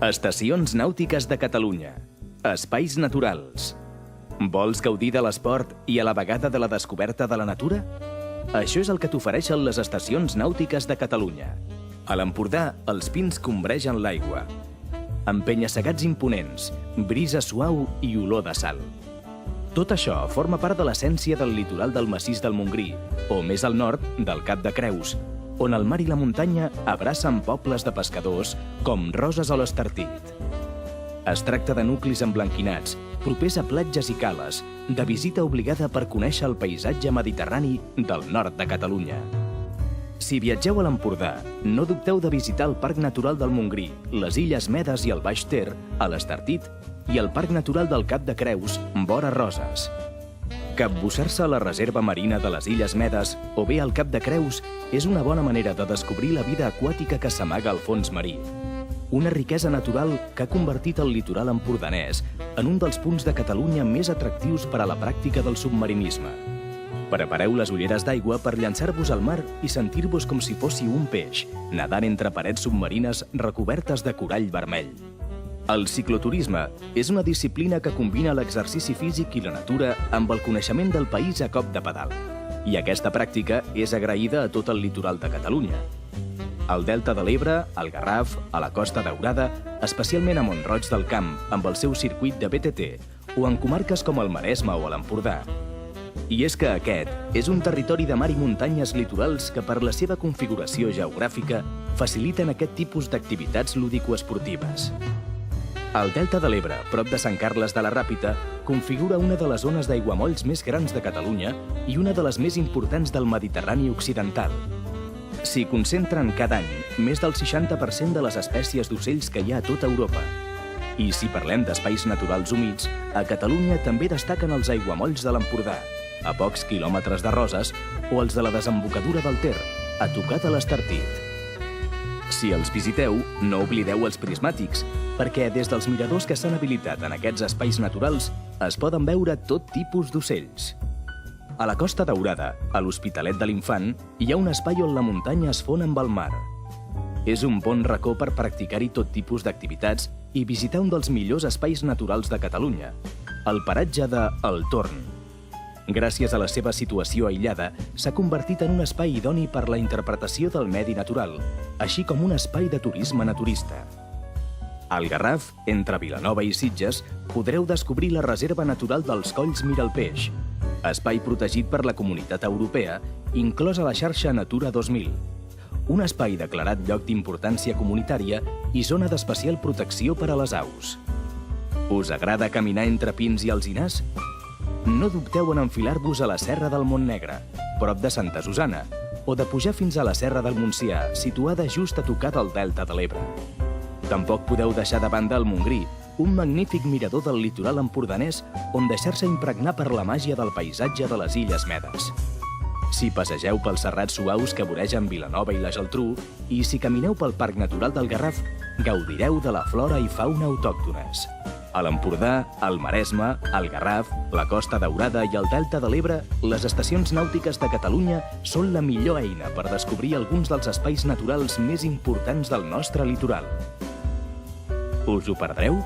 Estacions nàutiques de Catalunya. Espais naturals. Vols gaudir de l'esport i a la vegada de la descoberta de la natura? Això és el que t'ofereixen les estacions nàutiques de Catalunya. A l'Empordà, els pins combregen l'aigua. Amb penya-segats imponents, brisa suau i olor de sal. Tot això forma part de l'essència del litoral del massís del Montgrí, o més al nord, del Cap de Creus, on el mar i la muntanya abracen pobles de pescadors com Roses o l'Estartit. Es tracta de nuclis emblanquinats, propers a platges i cales, de visita obligada per conèixer el paisatge mediterrani del nord de Catalunya. Si viatgeu a l'Empordà, no dubteu de visitar el Parc Natural del Montgrí, les Illes Medes i el Baix Ter, a l'Estartit, i el Parc Natural del Cap de Creus, vora Roses. Capbussar-se a la reserva marina de les Illes Medes o bé al Cap de Creus és una bona manera de descobrir la vida aquàtica que s'amaga al fons marí. Una riquesa natural que ha convertit el litoral empordanès en un dels punts de Catalunya més atractius per a la pràctica del submarinisme. Prepareu les ulleres d'aigua per llançar-vos al mar i sentir-vos com si fóssiu un peix, nedant entre parets submarines recobertes de corall vermell. El cicloturisme és una disciplina que combina l'exercici físic i la natura amb el coneixement del país a cop de pedal. I aquesta pràctica és agraïda a tot el litoral de Catalunya. Al Delta de l'Ebre, al Garraf, a la Costa Daurada, especialment a Mont-roig del Camp, amb el seu circuit de BTT, o en comarques com el Maresme o l'Empordà. I és que aquest és un territori de mar i muntanyes litorals que per la seva configuració geogràfica faciliten aquest tipus d'activitats lúdico-esportives. El Delta de l'Ebre, prop de Sant Carles de la Ràpita, configura una de les zones d'aiguamolls més grans de Catalunya i una de les més importants del Mediterrani occidental. S'hi concentren cada any més del 60% de les espècies d'ocells que hi ha a tota Europa. I si parlem d'espais naturals humits, a Catalunya també destaquen els aiguamolls de l'Empordà, a pocs quilòmetres de Roses, o els de la desembocadura del Ter, a tocar de l'Estartit. Si els visiteu, no oblideu els prismàtics, perquè des dels miradors que s'han habilitat en aquests espais naturals es poden veure tot tipus d'ocells. A la Costa Daurada, a l'Hospitalet de l'Infant, hi ha un espai on la muntanya es fon amb el mar. És un bon racó per practicar-hi tot tipus d'activitats i visitar un dels millors espais naturals de Catalunya, el paratge de El Torn. Gràcies a la seva situació aïllada, s'ha convertit en un espai idoni per la interpretació del medi natural, així com un espai de turisme naturista. Al Garraf, entre Vilanova i Sitges, podreu descobrir la Reserva Natural dels Colls Miralpeix, espai protegit per la Comunitat Europea, inclòs a la xarxa Natura 2000, un espai declarat lloc d'importància comunitària i zona d'especial protecció per a les aus. Us agrada caminar entre pins i alzinars? No dubteu en enfilar-vos a la Serra del Montnegre, prop de Santa Susana, o de pujar fins a la Serra del Montsià, situada just a tocar del Delta de l'Ebre. Tampoc podeu deixar de banda el Montgrí, un magnífic mirador del litoral empordanès on deixar-se impregnar per la màgia del paisatge de les Illes Medes. Si passegeu pels serrats suaus que voregen Vilanova i la Geltrú i si camineu pel Parc Natural del Garraf, gaudireu de la flora i fauna autòctones. A l'Empordà, al Maresme, al Garraf, la Costa Daurada i el Delta de l'Ebre, les estacions nàutiques de Catalunya són la millor eina per descobrir alguns dels espais naturals més importants del nostre litoral. Us ho perdreu?